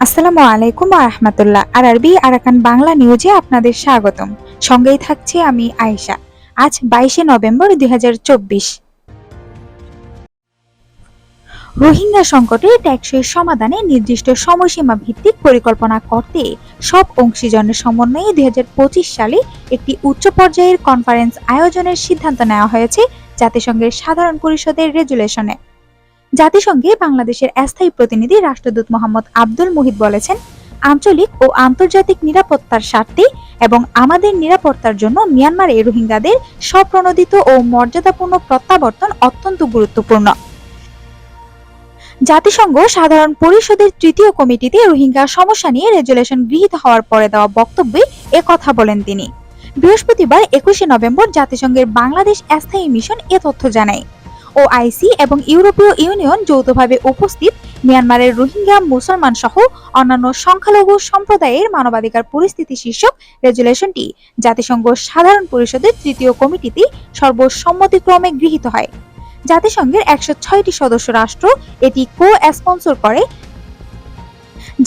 আসসালামু আলাইকুম ওয়া রাহমাতুল্লাহ। আরবি আরাকান বাংলা নিউজে আপনাদের স্বাগতম। সঙ্গেই থাকছি আমি আয়েশা। আজ 22শে নভেম্বর 2024। রোহিঙ্গা সংকটের টেকসই সমাধানে নির্দিষ্ট সময়সীমা ভিত্তিক পরিকল্পনা করতে সব অংশীজনের সমন্বয়ে 2025 সালে একটি উচ্চ পর্যায়ের কনফারেন্স আয়োজনের সিদ্ধান্ত নেওয়া হয়েছে জাতিসংঘের সাধারণ পরিষদের রেজুলেশনে। জাতিসংঘে বাংলাদেশের স্থায়ী প্রতিনিধি রাষ্ট্রদূত মোহাম্মদ আব্দুল মুহিত বলেছেন, আঞ্চলিক ও আন্তর্জাতিক নিরাপত্তার স্বার্থে এবং আমাদের নিরাপত্তার জন্য মিয়ানমারে রোহিঙ্গাদের স্বপ্রণোদিত ও মর্যাদাপূর্ণ প্রত্যাবর্তন অত্যন্ত গুরুত্বপূর্ণ। জাতিসংঘ সাধারণ পরিষদের তৃতীয় কমিটিতে রোহিঙ্গা সমস্যা নিয়ে রেজুলেশন গৃহীত হওয়ার পরে দেওয়া বক্তব্যে একথা বলেন তিনি। বৃহস্পতিবার 21শে নভেম্বর জাতিসংঘের বাংলাদেশ স্থায়ী মিশন এ তথ্য জানায়। ওআইসি এবং ইউরোপীয় ইউনিয়ন যৌথভাবে উপস্থিত মিয়ানমারের রোহিঙ্গা মুসলমান সহ অন্যান্য সংখ্যালঘু সম্প্রদায়ের মানবাধিকার পরিস্থিতি শীর্ষক রেজুলেশনটি জাতিসংঘ সাধারণ পরিষদের তৃতীয় কমিটিতে সর্বসম্মতিক্রমে গৃহীত হয়। জাতিসংঘের 106টি সদস্য রাষ্ট্র এটি কো-স্পন্সর করে,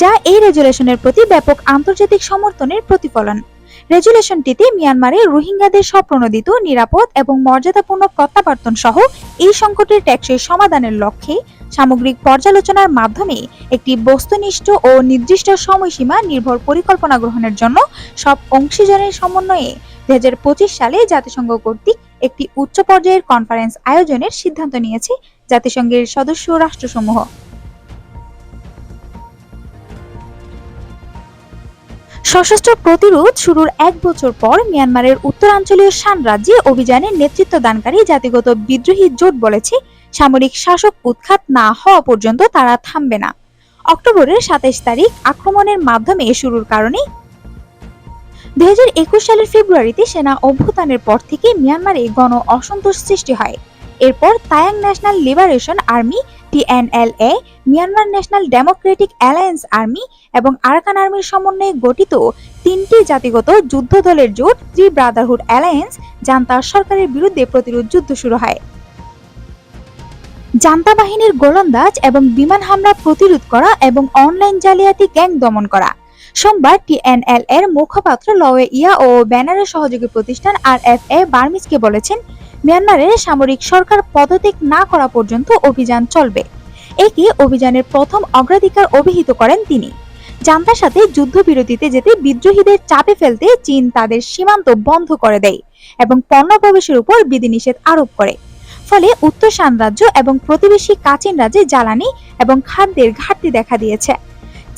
যা এই রেজুলেশনের প্রতি ব্যাপক আন্তর্জাতিক সমর্থনের প্রতিফলন। রেজুলেশনটিতে মিয়ানমারের রোহিঙ্গাদের স্বপ্রণোদিত, নিরাপদ এবং মর্যাদাপূর্ণ প্রত্যাবর্তন সহ এই সংকটের টেকসই সমাধানের লক্ষ্যে সামগ্রিক পর্যালোচনার মাধ্যমে একটি বস্তুনিষ্ঠ ও নির্দিষ্ট সময়সীমা নির্ভর পরিকল্পনা গ্রহণের জন্য সব অংশীজনের সমন্বয়ে 2025 সালে জাতিসংঘ কর্তৃক একটি উচ্চ পর্যায়ের কনফারেন্স আয়োজনের সিদ্ধান্ত নিয়েছে জাতিসংঘের সদস্য রাষ্ট্রসমূহ। সশস্ত্র প্রতিরোধ শুরুর 1 বছর পর মিয়ানমারের উত্তরাঞ্চলীয় শান রাজ্যে অভিযানের নেতৃত্বদানকারী জাতিগত বিদ্রোহী জোট বলেছে, সামরিক শাসক উৎখাত না হওয়া পর্যন্ত তারা থামবে না। অক্টোবরের 27 তারিখ আক্রমণের মাধ্যমে শুরুর কারণে 2021 সালের ফেব্রুয়ারিতে সেনা অভ্যুত্থানের পর থেকে মিয়ানমারে গণ অসন্তোষ সৃষ্টি হয়। এরপর Ta'ang National Liberation Army TNLA, Myanmar National Democratic Alliance Army এবং আরাকান আর্মির সমন্বয়ে গঠিত 3টি জাতিগত যুদ্ধ দলের জোট ত্রি ব্রাদারহুড অ্যালায়েন্স জান্তা সরকারের বিরুদ্ধে প্রতিরোধ যুদ্ধ শুরু হয়। জান্তা বাহিনীর গোলন্দাজ এবং বিমান হামলা প্রতিরোধ করা এবং অনলাইন জালিয়াতি গ্যাং দমন করা। সোমবার TNLA এর মুখপাত্র লওয়ে ইয়া ও ব্যানারের সহযোগী প্রতিষ্ঠান RFA বার্মিজকে বলেছেন, মিয়ানমারের সামরিক সরকার পদত্যাগ না করা পর্যন্ত অভিযান চলবে। একে অভিযানের প্রথম অগ্রাধিকার অভিহিত করেন তিনি। জান্তার সাথে যুদ্ধবিরতিতে যেতে বিদ্রোহীদের চাপে ফেলতে চীন তাদের সীমান্ত বন্ধ করে দেয় এবং পণ্য প্রবেশের উপর বিধিনিষেধ আরোপ করে। ফলে উত্তর শান রাজ্য এবং প্রতিবেশী কাচিন রাজ্যে জ্বালানি এবং খাদ্যের ঘাটতি দেখা দিয়েছে।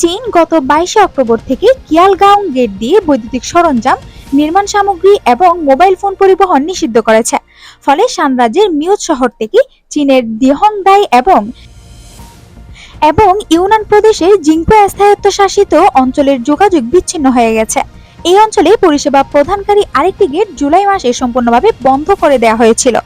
চীন গত 22শে অক্টোবর থেকে কিয়ালগাঁও গেট দিয়ে বৈদ্যুতিক সরঞ্জাম, নির্মাণ সামগ্রী এবং মোবাইল ফোন পরিবহন নিষিদ্ধ করেছে। ফলে শান রাজ্যের মিউত শহর থেকে চীনের দিহংদাই এবং ইউনান প্রদেশের জিংপো স্থায়ত্বশাসিত অঞ্চলের যোগাযোগ বিচ্ছিন্ন হয়ে গেছে। এই অঞ্চলে পরিষেবা প্রদানকারী আরেকটি গেট জুলাই মাসে সম্পূর্ণভাবে বন্ধ করে দেওয়া হয়েছিল।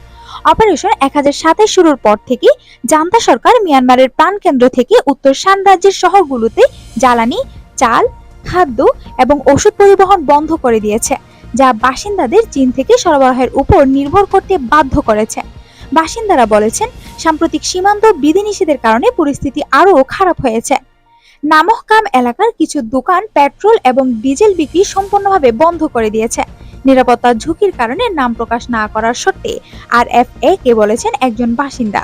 অপারেশন 1027 শুরুর পর থেকে জান্তা সরকার মিয়ানমারের প্রাণকেন্দ্র থেকে উত্তর শান রাজ্যের শহরগুলোতে জ্বালানি, চাল, খাদ্য এবং ওষুধ পরিবহন বন্ধ করে দিয়েছে, যা বাসিন্দাদের চীন থেকে সরবরাহের উপর নির্ভর করতে বাধ্য করেছে। বাসিন্দারা বলেছেন, সাম্প্রতিক সীমান্ত বিধিনিষেধের কারণে পরিস্থিতি আরও খারাপ হয়েছে। নামহকাম এলাকার কিছু দোকান পেট্রোল এবং ডিজেল বিক্রি সম্পূর্ণভাবে বন্ধ করে দিয়েছে। নিরাপত্তার ঝুঁকির কারণে নাম প্রকাশ না করার শর্তে RFA কে বলেছেন একজন বাসিন্দা।